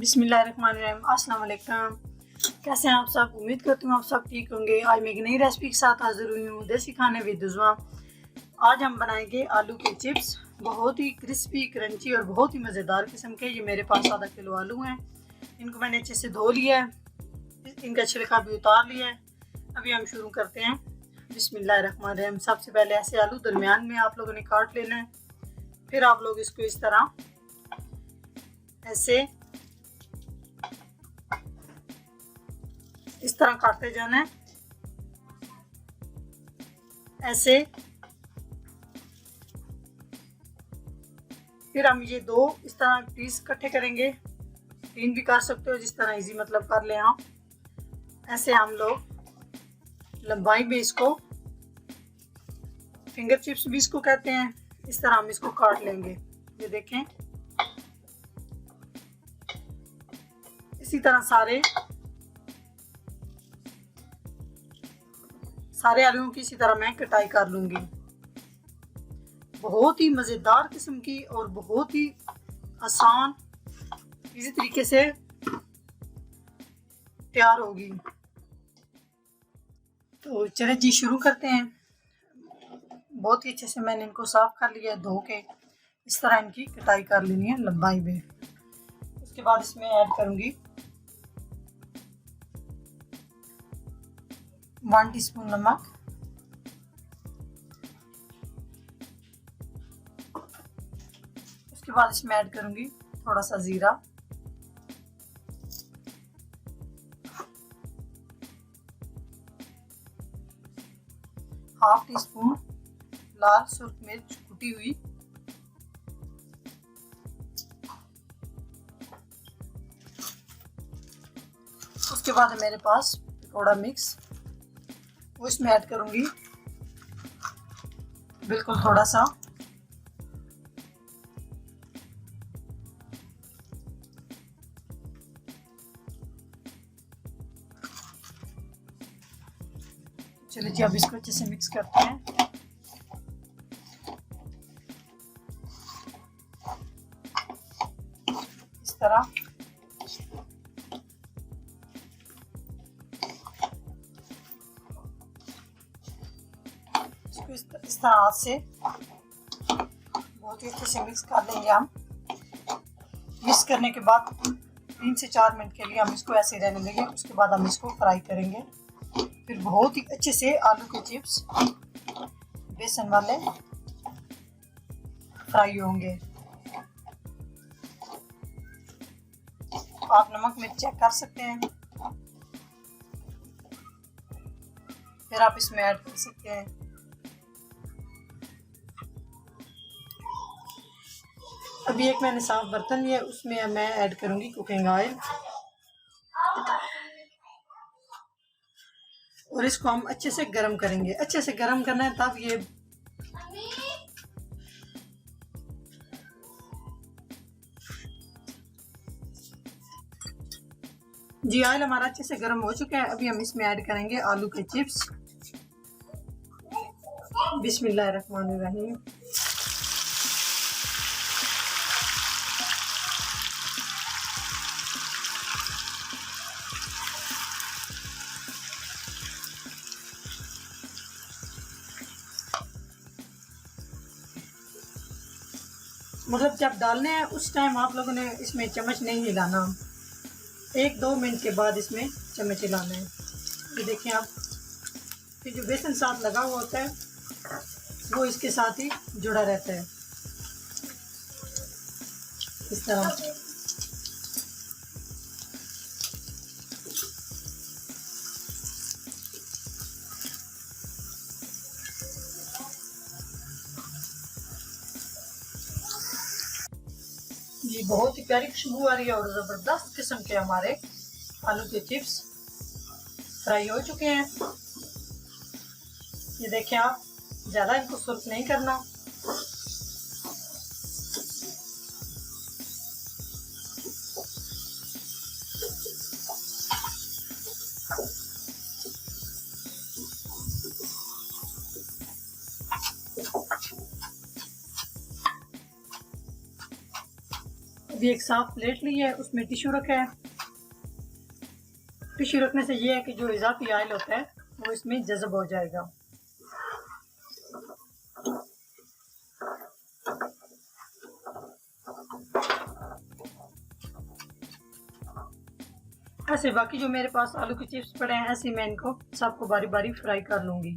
बिस्मिल्लाहिर्रहमानिर्रहीम। अस्सलाम वालेकुम। कैसे हैं आप सब? उम्मीद करती हूँ आप सब ठीक होंगे। आज मैं एक नई रेसिपी के साथ हाजिर हुई हूँ, देसी खाने विद उज़मा। आज हम बनाएंगे आलू के चिप्स, बहुत ही क्रिस्पी, क्रंची और बहुत ही मज़ेदार किस्म के। ये मेरे पास आधा किलो आलू हैं। इनको मैंने अच्छे से धो लिया है, इनका छिलका भी उतार लिया है। अभी हम शुरू करते हैं। बिस्मिल्लाहिर्रहमानिर्रहीम। सबसे पहले ऐसे आलू दरमियान में आप लोगों ने काट लेना है। फिर आप लोग इसको इस तरह ऐसे इस तरह काटते जाना है, ऐसे। फिर हम ये दो इस तरह पीस इकट्ठे करेंगे। तीन भी कर सकते हो, जिस तरह इजी मतलब कर ले आप। ऐसे हम लोग लंबाई में इसको, फिंगर चिप्स भी इसको कहते हैं, इस तरह हम इसको काट लेंगे। ये देखें, इसी तरह सारे आलूओं की इसी तरह मैं कटाई कर लूंगी। बहुत ही मज़ेदार किस्म की और बहुत ही आसान इसी तरीके से तैयार होगी। तो चले जी शुरू करते हैं। बहुत ही अच्छे से मैंने इनको साफ कर लिया है, धो के। इस तरह इनकी कटाई कर लेनी है लंबाई में। उसके बाद इसमें ऐड करूंगी 1 टीस्पून नमक, उसके बाद इसमें ऐड करूंगी थोड़ा सा जीरा, हाफ टी स्पून लाल सुर्ख मिर्च कुटी हुई, उसके बाद मेरे पास थोड़ा मिक्स, वो इसमें ऐड करूंगी बिल्कुल थोड़ा सा। चलिए जी अब इसको अच्छे से मिक्स करते हैं। इस तरह इसको इस तरह हाथ से बहुत ही अच्छे से मिक्स कर लेंगे हम। मिक्स करने के बाद 3 से 4 मिनट के लिए हम इसको ऐसे रहने देंगे। उसके बाद हम इसको फ्राई करेंगे। फिर बहुत ही अच्छे से आलू के चिप्स बेसन वाले फ्राई होंगे। आप नमक मिर्च चेक कर सकते हैं, फिर आप इसमें ऐड कर सकते हैं। अभी एक मैंने साफ बर्तन लिया, उसमें मैं ऐड करूंगी कुकिंग ऑयल और इसको हम अच्छे से गर्म करेंगे। अच्छे से गर्म करना है, तब ये जी ऑयल हमारा अच्छे से गर्म हो चुका है। अभी हम इसमें ऐड करेंगे आलू के चिप्स। बिस्मिल्लाहिर्रहमानिर्रहीम। मतलब जब डालने हैं उस टाइम आप लोगों ने इसमें चम्मच नहीं हिलाना, 1-2 मिनट के बाद इसमें चम्मच हिलाना है। ये देखें आप, ये जो बेसन साथ लगा हुआ होता है वो इसके साथ ही जुड़ा रहता है, इस तरह। ये बहुत ही प्यारी खुशबू आ रही है और ज़बरदस्त किस्म के हमारे आलू के चिप्स फ्राई हो चुके हैं। ये देखें आप, ज़्यादा इनको सुर्ख नहीं करना। अभी एक साफ प्लेट ली है, उसमें टिश्यू रखा है। टिश्यू रखने से ये है कि जो इजाफी ऑयल होता है वो इसमें जज़ब हो जाएगा। ऐसे बाकी जो मेरे पास आलू के चिप्स पड़े हैं, ऐसे मैं इनको सबको बारी बारी फ्राई कर लूंगी।